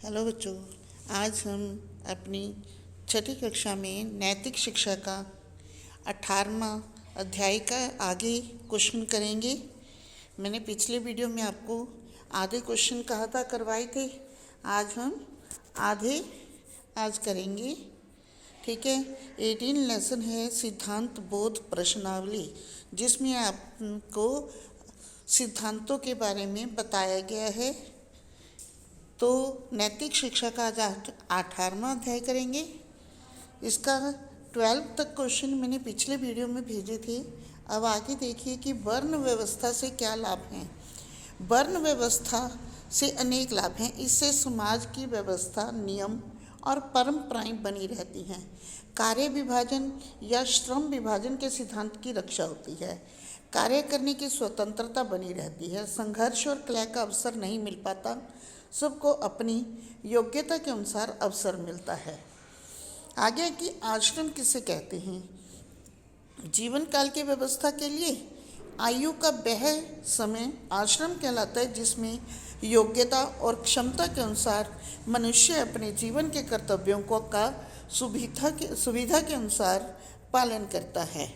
Hello बच्चों, आज हम अपनी छठी कक्षा में नैतिक शिक्षा का 18वां अध्याय का आगे क्वेश्चन करेंगे। मैंने पिछले वीडियो में आपको आधे क्वेश्चन कहा था करवाए थे। आज हम आधे करेंगे। ठीक है। 18 लेसन है सिद्धांत बोध प्रश्नावली, जिसमें आपको सिद्धांतों के बारे में बताया गया है। तो नैतिक शिक्षा का आज 18वां अध्याय करेंगे। इसका 12 तक क्वेश्चन मैंने पिछले वीडियो में भेजे थे। अब आगे देखिए कि वर्ण व्यवस्था से क्या लाभ हैं। वर्ण व्यवस्था से अनेक लाभ हैं। इससे समाज की व्यवस्था, नियम और परंपराएं बनी रहती हैं। कार्य विभाजन या श्रम विभाजन के सिद्धांत की रक्षा होती है। कार्य करने की स्वतंत्रता बनी रहती है। संघर्ष और कलह का अवसर नहीं मिल पाता। सबको अपनी योग्यता के अनुसार अवसर मिलता है। आगे कि आश्रम किसे कहते हैं। जीवन काल की व्यवस्था के लिए आयु का वह समय आश्रम कहलाता है, जिसमें योग्यता और क्षमता के अनुसार मनुष्य अपने जीवन के कर्तव्यों को का सुविधा के अनुसार पालन करता है।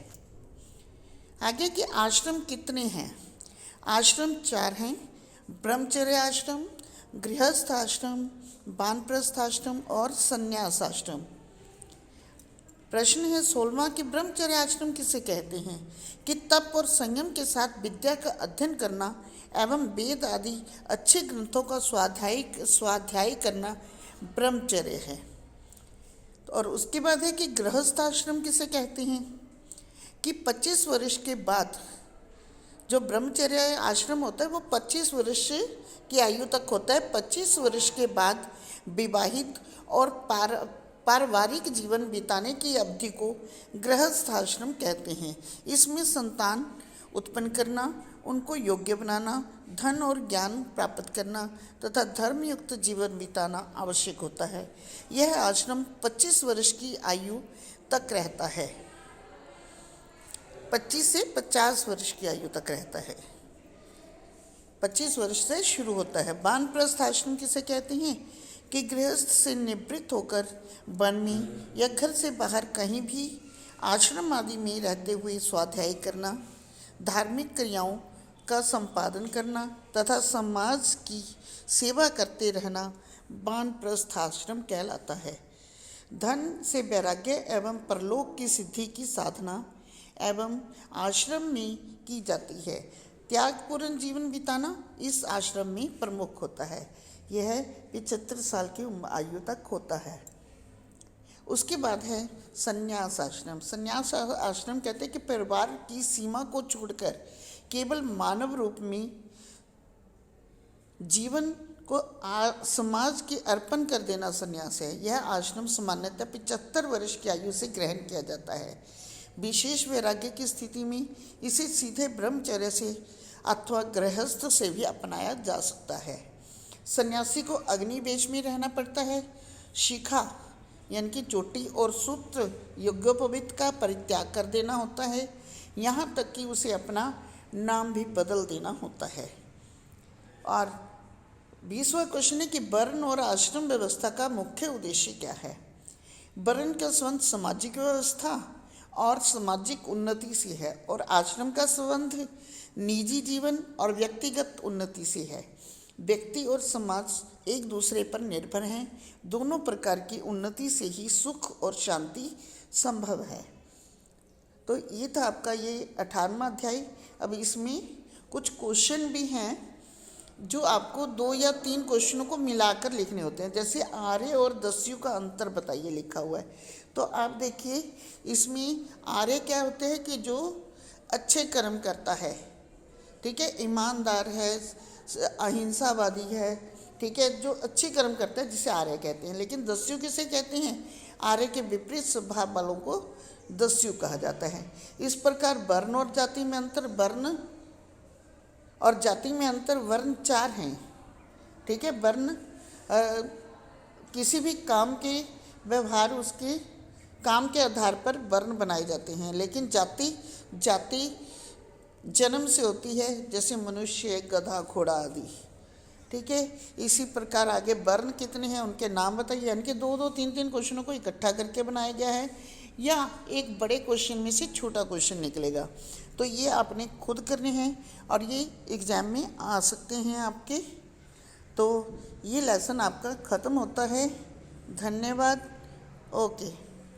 आगे कि आश्रम कितने हैं। आश्रम 4 हैं। ब्रह्मचर्य आश्रम, गृहस्थ आश्रम, वानप्रस्थ आश्रम और संन्यास आश्रम। प्रश्न है 16वां कि ब्रह्मचर्य आश्रम किसे कहते हैं। कि तप और संयम के साथ विद्या का अध्ययन करना एवं वेद आदि अच्छे ग्रंथों का स्वाध्याय करना ब्रह्मचर्य है। और उसके बाद है कि गृहस्थ आश्रम किसे कहते हैं। कि 25 वर्ष के बाद जो ब्रह्मचर्य आश्रम होता है वो 25 वर्ष की आयु तक होता है। 25 वर्ष के बाद विवाहित और पारिवारिक जीवन बिताने की अवधि को गृहस्थ आश्रम कहते हैं। इसमें संतान उत्पन्न करना, उनको योग्य बनाना, धन और ज्ञान प्राप्त करना तथा धर्मयुक्त जीवन बिताना आवश्यक होता है। यह आश्रम 25 वर्ष की आयु तक रहता है। 25 से 50 वर्ष की आयु तक रहता है। 25 वर्ष से शुरू होता है। वानप्रस्थ आश्रम किसे कहते हैं। कि गृहस्थ से निवृत्त होकर वन में या घर से बाहर कहीं भी आश्रम आदि में रहते हुए स्वाध्याय करना, धार्मिक क्रियाओं का संपादन करना तथा समाज की सेवा करते रहना वानप्रस्थ आश्रम कहलाता है। धन से वैराग्य एवं परलोक की सिद्धि की साधना एवं आश्रम में की जाती है। त्यागपूर्ण जीवन बिताना इस आश्रम में प्रमुख होता है। यह 75 साल की आयु तक होता है। उसके बाद है संन्यास आश्रम। संन्यास आश्रम कहते हैं कि परिवार की सीमा को छोड़कर केवल मानव रूप में जीवन को समाज के अर्पण कर देना संन्यास है। यह आश्रम सामान्यतः 75 वर्ष की आयु से ग्रहण किया जाता है। विशेष वैराग्य की स्थिति में इसे सीधे ब्रह्मचर्य से अथवा गृहस्थ से भी अपनाया जा सकता है। सन्यासी को अग्निवेश में रहना पड़ता है। शिखा यानी कि चोटी और सूत्र यज्ञोपवीत का परित्याग कर देना होता है। यहाँ तक कि उसे अपना नाम भी बदल देना होता है। और 20वां क्वेश्चन है कि वर्ण और आश्रम व्यवस्था का मुख्य उद्देश्य क्या है। वर्ण का संबंध सामाजिक व्यवस्था और सामाजिक उन्नति से है और आश्रम का संबंध निजी जीवन और व्यक्तिगत उन्नति से है। व्यक्ति और समाज एक दूसरे पर निर्भर हैं। दोनों प्रकार की उन्नति से ही सुख और शांति संभव है। तो ये था आपका ये 18वां अध्याय। अब इसमें कुछ क्वेश्चन भी हैं जो आपको 2 या 3 क्वेश्चनों को मिलाकर लिखने होते हैं। जैसे आर्य और दस्यु का अंतर बताइए लिखा हुआ है। तो आप देखिए इसमें आर्य क्या होते हैं कि जो अच्छे कर्म करता है, ठीक है, ईमानदार है, अहिंसावादी है, ठीक है, जो अच्छे कर्म करता है जिसे आर्य कहते हैं। लेकिन दस्यु किसे कहते हैं। आर्य के विपरीत स्वभाव वालों को दस्यु कहा जाता है। इस प्रकार वर्ण और जाति में अंतर, वर्ण और जाति में अंतर, वर्ण 4 हैं। ठीक है। वर्ण किसी भी काम के व्यवहार उसके काम के आधार पर वर्ण बनाए जाते हैं। लेकिन जाति जन्म से होती है, जैसे मनुष्य, गधा, घोड़ा आदि। ठीक है। इसी प्रकार आगे वर्ण कितने हैं उनके नाम बताइए, यानी कि 2-2, 3-3 क्वेश्चनों को इकट्ठा करके बनाया गया है या एक बड़े क्वेश्चन में से छोटा क्वेश्चन निकलेगा। तो ये आपने खुद करने हैं और ये एग्ज़ाम में आ सकते हैं आपके। तो ये लेसन आपका ख़त्म होता है। धन्यवाद। ओके।